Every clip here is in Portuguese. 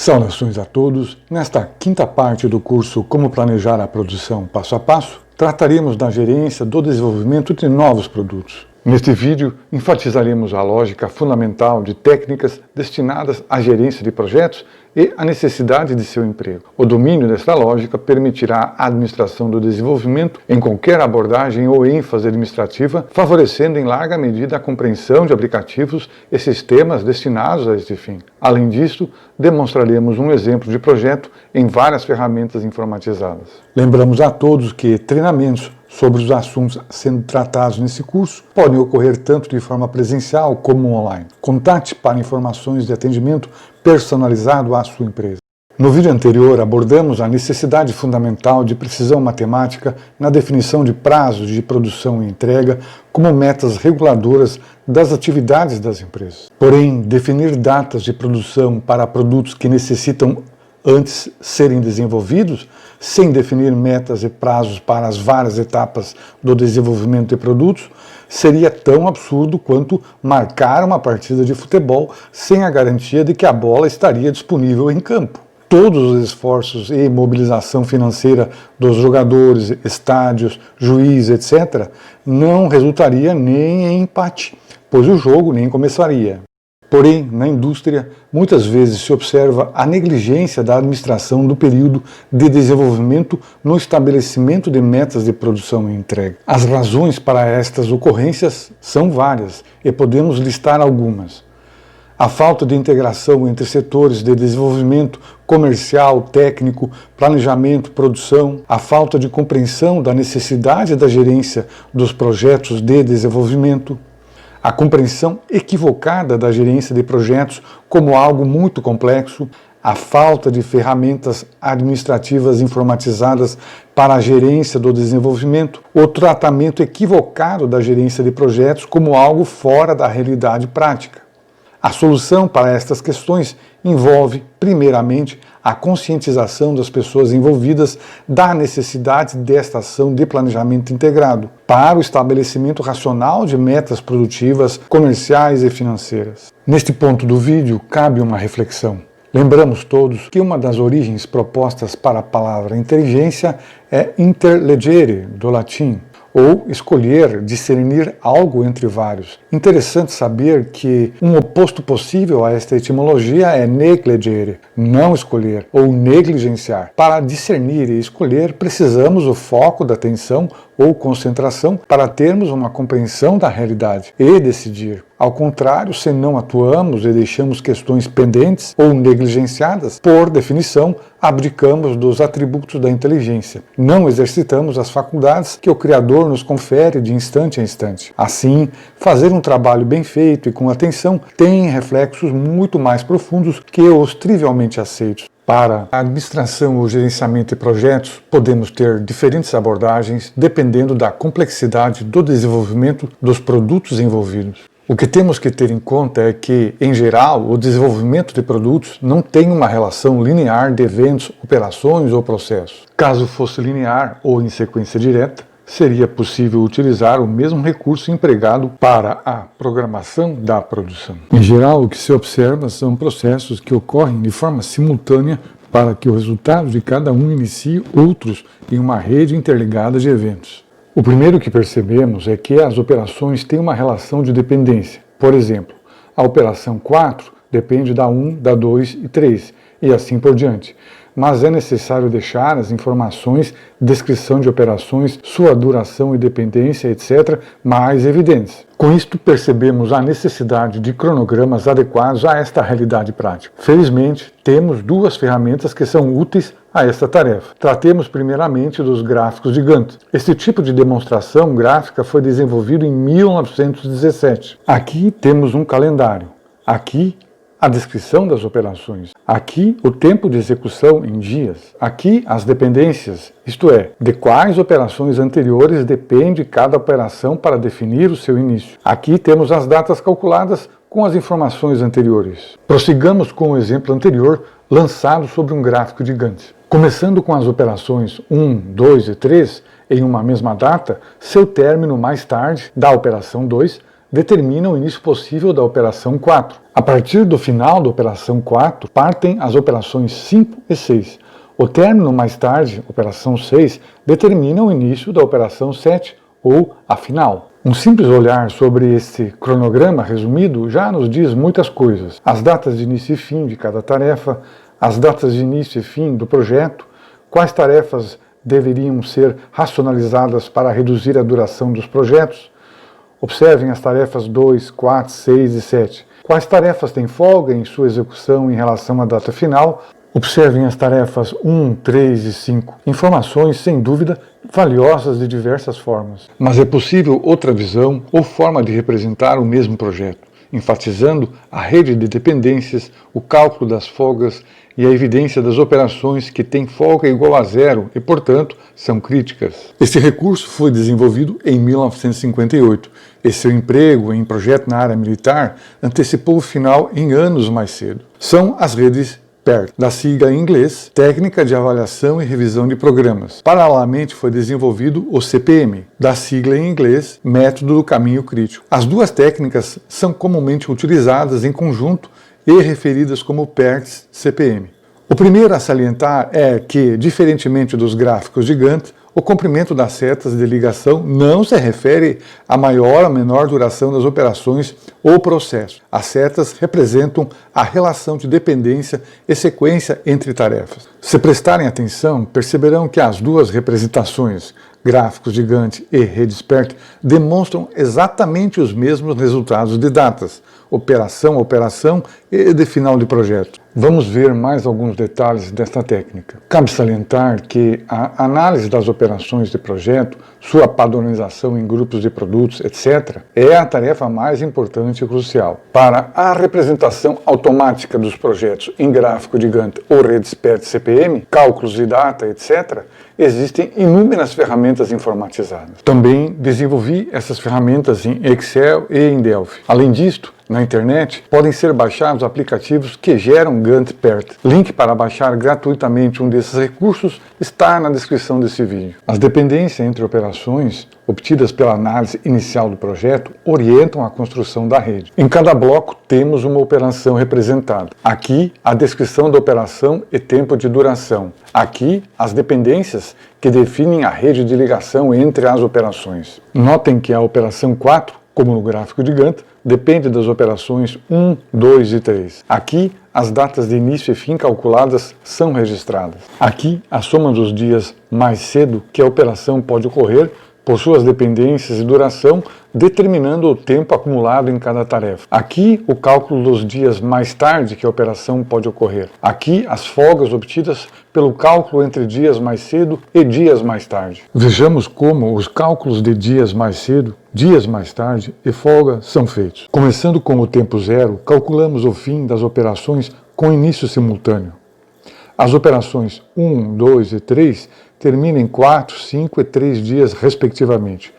Saudações a todos! Nesta quinta parte do curso Como Planejar a Produção Passo a Passo, trataremos da gerência do desenvolvimento de novos produtos. Neste vídeo, enfatizaremos a lógica fundamental de técnicas destinadas à gerência de projetos e a necessidade de seu emprego. O domínio desta lógica permitirá a administração do desenvolvimento em qualquer abordagem ou ênfase administrativa, favorecendo em larga medida a compreensão de aplicativos e sistemas destinados a este fim. Além disso, demonstraremos um exemplo de projeto em várias ferramentas informatizadas. Lembramos a todos que treinamentos sobre os assuntos sendo tratados nesse curso podem ocorrer tanto de forma presencial como online. Contate para informações de atendimento personalizado à sua empresa. No vídeo anterior abordamos a necessidade fundamental de precisão matemática na definição de prazos de produção e entrega como metas reguladoras das atividades das empresas. Porém, definir datas de produção para produtos que necessitam antes serem desenvolvidos, sem definir metas e prazos para as várias etapas do desenvolvimento de produtos, seria tão absurdo quanto marcar uma partida de futebol sem a garantia de que a bola estaria disponível em campo. Todos os esforços e mobilização financeira dos jogadores, estádios, juiz, etc., não resultaria nem em empate, pois o jogo nem começaria. Porém, na indústria, muitas vezes se observa a negligência da administração do período de desenvolvimento no estabelecimento de metas de produção e entrega. As razões para estas ocorrências são várias e podemos listar algumas. A falta de integração entre setores de desenvolvimento comercial, técnico, planejamento, produção, a falta de compreensão da necessidade da gerência dos projetos de desenvolvimento, a compreensão equivocada da gerência de projetos como algo muito complexo, a falta de ferramentas administrativas informatizadas para a gerência do desenvolvimento, o tratamento equivocado da gerência de projetos como algo fora da realidade prática. A solução para estas questões envolve, primeiramente, a conscientização das pessoas envolvidas da necessidade desta ação de planejamento integrado para o estabelecimento racional de metas produtivas, comerciais e financeiras. Neste ponto do vídeo, cabe uma reflexão. Lembramos todos que uma das origens propostas para a palavra inteligência é interlegere, do latim, ou escolher, discernir algo entre vários. Interessante saber que um oposto possível a esta etimologia é negligere, não escolher, ou negligenciar. Para discernir e escolher, precisamos o foco da atenção ou concentração para termos uma compreensão da realidade e decidir. Ao contrário, se não atuamos e deixamos questões pendentes ou negligenciadas, por definição, abdicamos dos atributos da inteligência. Não exercitamos as faculdades que o Criador nos confere de instante a instante. Assim, fazer um trabalho bem feito e com atenção tem reflexos muito mais profundos que os trivialmente aceitos. Para a administração ou gerenciamento de projetos, podemos ter diferentes abordagens dependendo da complexidade do desenvolvimento dos produtos envolvidos. O que temos que ter em conta é que, em geral, o desenvolvimento de produtos não tem uma relação linear de eventos, operações ou processos. Caso fosse linear ou em sequência direta, seria possível utilizar o mesmo recurso empregado para a programação da produção. Em geral, o que se observa são processos que ocorrem de forma simultânea para que o resultado de cada um inicie outros em uma rede interligada de eventos. O primeiro que percebemos é que as operações têm uma relação de dependência. Por exemplo, a operação 4 depende da 1, da 2 e 3, e assim por diante. Mas é necessário deixar as informações, descrição de operações, sua duração e dependência, etc., mais evidentes. Com isto, percebemos a necessidade de cronogramas adequados a esta realidade prática. Felizmente, temos duas ferramentas que são úteis a esta tarefa. Tratemos primeiramente dos gráficos de Gantt. Este tipo de demonstração gráfica foi desenvolvido em 1917. Aqui temos um calendário. Aqui, a descrição das operações. Aqui, o tempo de execução em dias. Aqui, as dependências, isto é, de quais operações anteriores depende cada operação para definir o seu início. Aqui temos as datas calculadas com as informações anteriores. Prossigamos com o exemplo anterior, lançado sobre um gráfico de Gantt. Começando com as operações 1, 2 e 3, em uma mesma data, seu término mais tarde, da operação 2, determina o início possível da operação 4. A partir do final da operação 4, partem as operações 5 e 6. O término mais tarde, operação 6, determina o início da operação 7 ou a final. Um simples olhar sobre este cronograma resumido já nos diz muitas coisas. As datas de início e fim de cada tarefa, as datas de início e fim do projeto, quais tarefas deveriam ser racionalizadas para reduzir a duração dos projetos. Observem as tarefas 2, 4, 6 e 7. Quais tarefas têm folga em sua execução em relação à data final? Observem as tarefas 1, 3 e 5. Informações, sem dúvida, valiosas de diversas formas. Mas é possível outra visão ou forma de representar o mesmo projeto, enfatizando a rede de dependências, o cálculo das folgas e a evidência das operações que têm folga igual a zero e, portanto, são críticas. Este recurso foi desenvolvido em 1958 e seu emprego em projeto na área militar antecipou o final em anos mais cedo. São as redes PERT, da sigla em inglês, Técnica de Avaliação e Revisão de Programas. Paralelamente foi desenvolvido o CPM, da sigla em inglês, Método do Caminho Crítico. As duas técnicas são comumente utilizadas em conjunto e referidas como PERT-CPM. O primeiro a salientar é que, diferentemente dos gráficos de Gantt, o comprimento das setas de ligação não se refere à maior ou menor duração das operações ou processos. As setas representam a relação de dependência e sequência entre tarefas. Se prestarem atenção, perceberão que as duas representações, gráficos de Gantt e redes PERT, demonstram exatamente os mesmos resultados de datas, operação e de final de projeto. Vamos ver mais alguns detalhes desta técnica. Cabe salientar que a análise das operações de projeto, sua padronização em grupos de produtos, etc., é a tarefa mais importante e crucial. Para a representação automática dos projetos em gráfico de Gantt ou redes PERT-CPM, cálculos de data, etc., existem inúmeras ferramentas informatizadas. Também desenvolvi essas ferramentas em Excel e em Delphi. Além disto, na internet, podem ser baixados aplicativos que geram Gantt PERT. Link para baixar gratuitamente um desses recursos está na descrição desse vídeo. As dependências entre operações, obtidas pela análise inicial do projeto, orientam a construção da rede. Em cada bloco temos uma operação representada. Aqui, a descrição da operação e tempo de duração. Aqui, as dependências que definem a rede de ligação entre as operações. Notem que a operação 4, como no gráfico de Gantt, depende das operações 1, 2 e 3. Aqui, as datas de início e fim calculadas são registradas. Aqui, a soma dos dias mais cedo que a operação pode ocorrer por suas dependências e duração, determinando o tempo acumulado em cada tarefa. Aqui, o cálculo dos dias mais tarde que a operação pode ocorrer. Aqui, as folgas obtidas pelo cálculo entre dias mais cedo e dias mais tarde. Vejamos como os cálculos de dias mais cedo, dias mais tarde e folga são feitos. Começando com o tempo zero, calculamos o fim das operações com início simultâneo. As operações 1, 2 e 3 terminam em 4, 5 e 3 dias, respectivamente.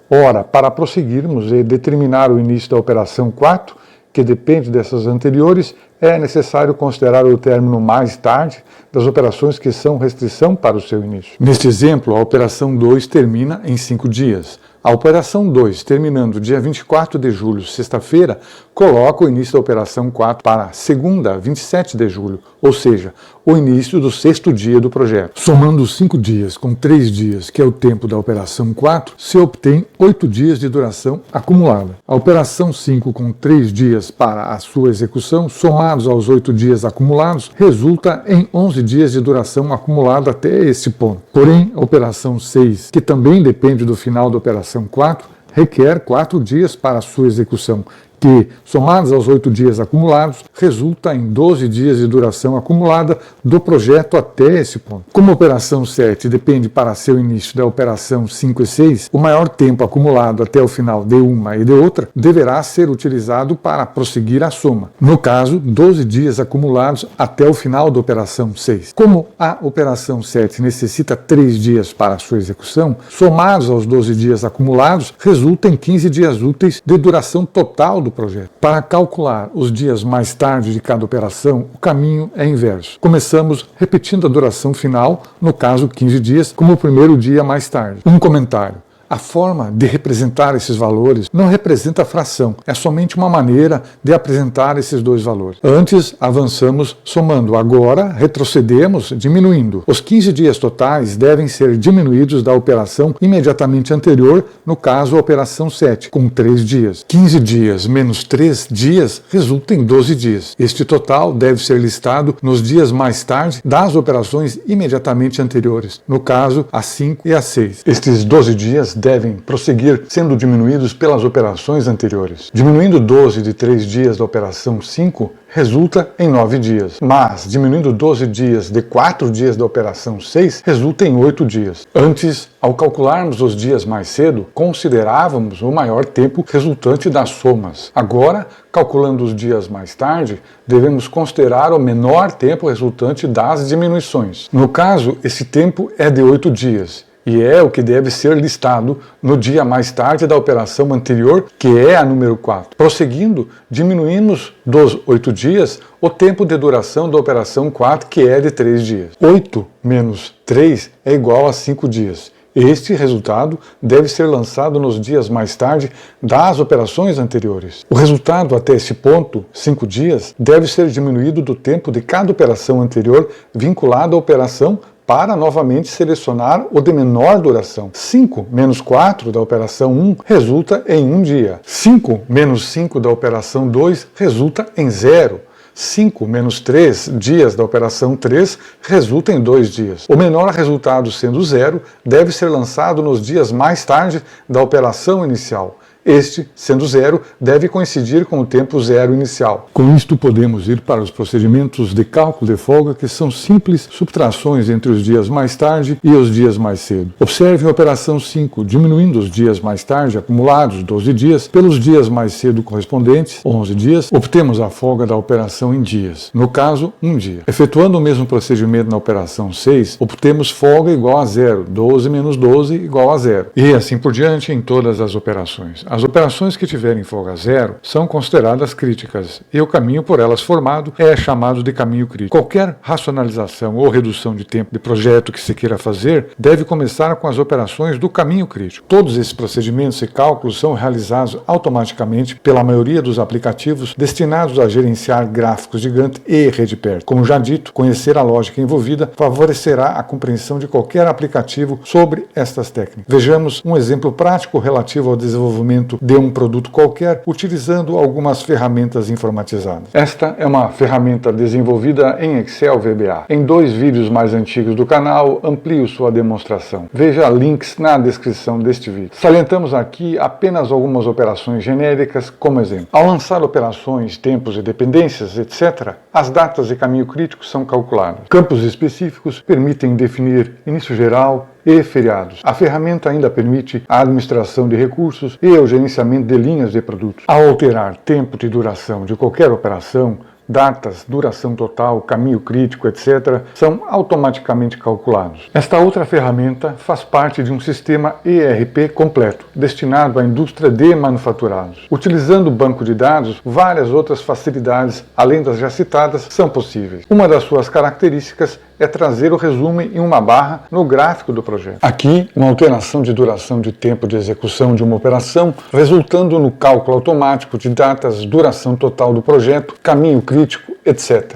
Ora, para prosseguirmos e determinar o início da operação 4, que depende dessas anteriores, é necessário considerar o término mais tarde das operações que são restrição para o seu início. Neste exemplo, a operação 2 termina em 5 dias. A operação 2, terminando dia 24 de julho, sexta-feira, coloca o início da operação 4 para segunda, 27 de julho, ou seja, o início do sexto dia do projeto. Somando os 5 dias com 3 dias, que é o tempo da operação 4, se obtém 8 dias de duração acumulada. A operação 5 com 3 dias para a sua execução, somados aos 8 dias acumulados, resulta em 11 dias de duração acumulada até esse ponto. Porém, a operação 6, que também depende do final da operação 4, requer 4 dias para a sua execução, que, somados aos 8 dias acumulados, resulta em 12 dias de duração acumulada do projeto até esse ponto. Como a operação 7 depende para seu início da operação 5 e 6, o maior tempo acumulado até o final de uma e de outra deverá ser utilizado para prosseguir a soma. No caso, 12 dias acumulados até o final da operação 6. Como a operação 7 necessita 3 dias para a sua execução, somados aos 12 dias acumulados, resulta em 15 dias úteis de duração total do projeto. Para calcular os dias mais tarde de cada operação, o caminho é inverso. Começamos repetindo a duração final, no caso 15 dias, como o primeiro dia mais tarde. Um comentário. A forma de representar esses valores não representa a fração, é somente uma maneira de apresentar esses dois valores. Antes, avançamos somando, agora retrocedemos diminuindo. Os 15 dias totais devem ser diminuídos da operação imediatamente anterior, no caso a operação 7, com 3 dias. 15 dias menos 3 dias resulta em 12 dias. Este total deve ser listado nos dias mais tarde das operações imediatamente anteriores, no caso a 5 e a 6. Estes 12 dias devem prosseguir sendo diminuídos pelas operações anteriores. Diminuindo 12 de 3 dias da operação 5, resulta em 9 dias, mas diminuindo 12 dias de 4 dias da operação 6, resulta em 8 dias. Antes, ao calcularmos os dias mais cedo, considerávamos o maior tempo resultante das somas. Agora, calculando os dias mais tarde, devemos considerar o menor tempo resultante das diminuições. No caso, esse tempo é de 8 dias. E é o que deve ser listado no dia mais tarde da operação anterior, que é a número 4. Prosseguindo, diminuímos dos 8 dias o tempo de duração da operação 4, que é de 3 dias. 8 menos 3 é igual a 5 dias. Este resultado deve ser lançado nos dias mais tarde das operações anteriores. O resultado até esse ponto, 5 dias, deve ser diminuído do tempo de cada operação anterior vinculada à operação para novamente selecionar o de menor duração. 5 menos 4 da operação 1 resulta em 1 dia. 5 menos 5 da operação 2 resulta em 0. 5 menos 3 dias da operação 3 resulta em 2 dias. O menor resultado sendo 0 deve ser lançado nos dias mais tarde da operação inicial. Este, sendo 0, deve coincidir com o tempo 0 inicial. Com isto podemos ir para os procedimentos de cálculo de folga, que são simples subtrações entre os dias mais tarde e os dias mais cedo. Observe a operação 5, diminuindo os dias mais tarde, acumulados 12 dias, pelos dias mais cedo correspondentes, 11 dias, obtemos a folga da operação em dias, no caso, 1 dia. Efetuando o mesmo procedimento na operação 6, obtemos folga igual a 0, 12 menos 12 igual a 0. E assim por diante em todas as operações. As operações que tiverem folga zero são consideradas críticas, e o caminho por elas formado é chamado de caminho crítico. Qualquer racionalização ou redução de tempo de projeto que se queira fazer deve começar com as operações do caminho crítico. Todos esses procedimentos e cálculos são realizados automaticamente pela maioria dos aplicativos destinados a gerenciar gráficos de Gantt e RedPath. Como já dito, conhecer a lógica envolvida favorecerá a compreensão de qualquer aplicativo sobre estas técnicas. Vejamos um exemplo prático relativo ao desenvolvimento de um produto qualquer, utilizando algumas ferramentas informatizadas. Esta é uma ferramenta desenvolvida em Excel VBA. Em 2 vídeos mais antigos do canal, amplio sua demonstração. Veja links na descrição deste vídeo. Salientamos aqui apenas algumas operações genéricas como exemplo. Ao lançar operações, tempos e dependências, etc., as datas de caminho crítico são calculadas. Campos específicos permitem definir início geral e feriados. A ferramenta ainda permite a administração de recursos e o gerenciamento de linhas de produtos. Ao alterar tempo de duração de qualquer operação, datas, duração total, caminho crítico, etc., são automaticamente calculados. Esta outra ferramenta faz parte de um sistema ERP completo, destinado à indústria de manufaturados. Utilizando o banco de dados, várias outras facilidades, além das já citadas, são possíveis. Uma das suas características é trazer o resumo em uma barra no gráfico do projeto. Aqui, uma alteração de duração de tempo de execução de uma operação, resultando no cálculo automático de datas, duração total do projeto, caminho crítico, etc.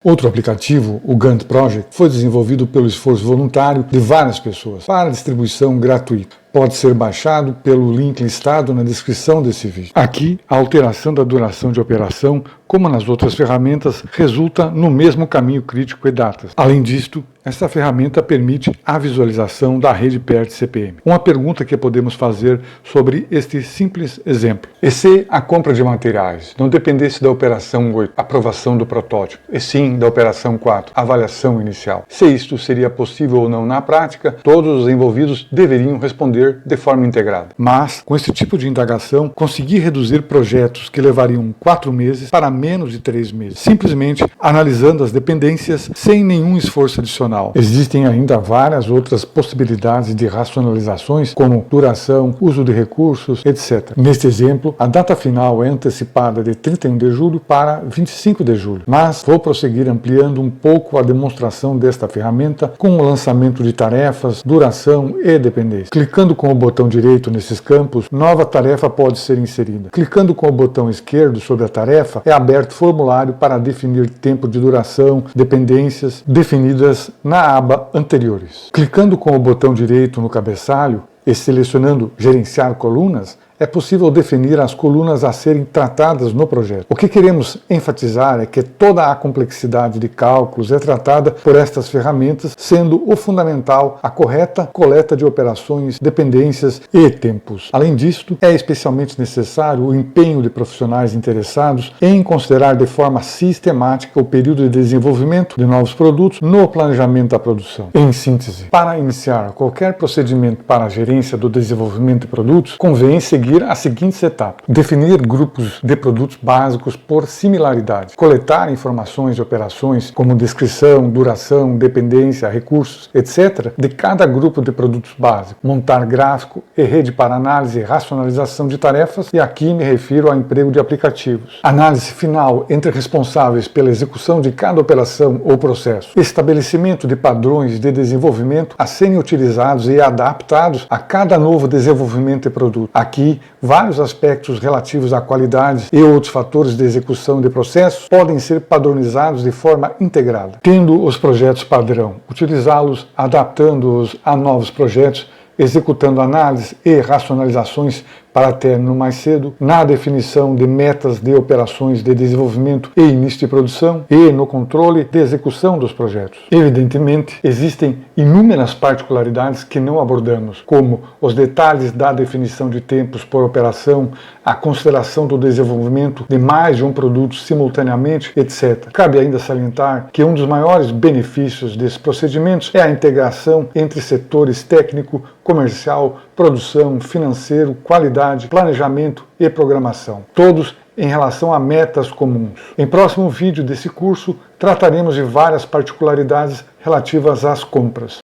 Outro aplicativo, o Gantt Project, foi desenvolvido pelo esforço voluntário de várias pessoas para distribuição gratuita. Pode ser baixado pelo link listado na descrição desse vídeo. Aqui, a alteração da duração de operação, como nas outras ferramentas, resulta no mesmo caminho crítico e datas. Além disto, esta ferramenta permite a visualização da rede PERT CPM. Uma pergunta que podemos fazer sobre este simples exemplo. E se a compra de materiais não dependesse da operação 8, aprovação do protótipo, e sim da operação 4, avaliação inicial? Se isto seria possível ou não na prática, todos os envolvidos deveriam responder de forma integrada. Mas, com esse tipo de indagação, consegui reduzir projetos que levariam 4 meses para menos de 3 meses, simplesmente analisando as dependências sem nenhum esforço adicional. Existem ainda várias outras possibilidades de racionalizações, como duração, uso de recursos, etc. Neste exemplo, a data final é antecipada de 31 de julho para 25 de julho, mas vou prosseguir ampliando um pouco a demonstração desta ferramenta com o lançamento de tarefas, duração e dependência. Clicando Clicando com o botão direito nesses campos, nova tarefa pode ser inserida. Clicando com o botão esquerdo sobre a tarefa, é aberto formulário para definir tempo de duração, dependências definidas na aba Anteriores. Clicando com o botão direito no cabeçalho e selecionando Gerenciar colunas, é possível definir as colunas a serem tratadas no projeto. O que queremos enfatizar é que toda a complexidade de cálculos é tratada por estas ferramentas, sendo o fundamental a correta coleta de operações, dependências e tempos. Além disto, é especialmente necessário o empenho de profissionais interessados em considerar de forma sistemática o período de desenvolvimento de novos produtos no planejamento da produção. Em síntese, para iniciar qualquer procedimento para a gerência do desenvolvimento de produtos, convém seguir as seguintes etapas: definir grupos de produtos básicos por similaridade, coletar informações de operações como descrição, duração, dependência, recursos, etc. de cada grupo de produtos básicos, montar gráfico e rede para análise e racionalização de tarefas, e aqui me refiro ao emprego de aplicativos. Análise final entre responsáveis pela execução de cada operação ou processo, estabelecimento de padrões de desenvolvimento a serem utilizados e adaptados a cada novo desenvolvimento de produto. Aqui, vários aspectos relativos à qualidade e outros fatores de execução de processos podem ser padronizados de forma integrada. Tendo os projetos padrão, utilizá-los adaptando-os a novos projetos, executando análises e racionalizações para término mais cedo, na definição de metas de operações de desenvolvimento e início de produção e no controle de execução dos projetos. Evidentemente, existem inúmeras particularidades que não abordamos, como os detalhes da definição de tempos por operação, a consideração do desenvolvimento de mais de um produto simultaneamente, etc. Cabe ainda salientar que um dos maiores benefícios desses procedimentos é a integração entre setores técnico, comercial, produção, financeiro, qualidade, planejamento e programação, todos em relação a metas comuns. Em próximo vídeo desse curso, trataremos de várias particularidades relativas às compras.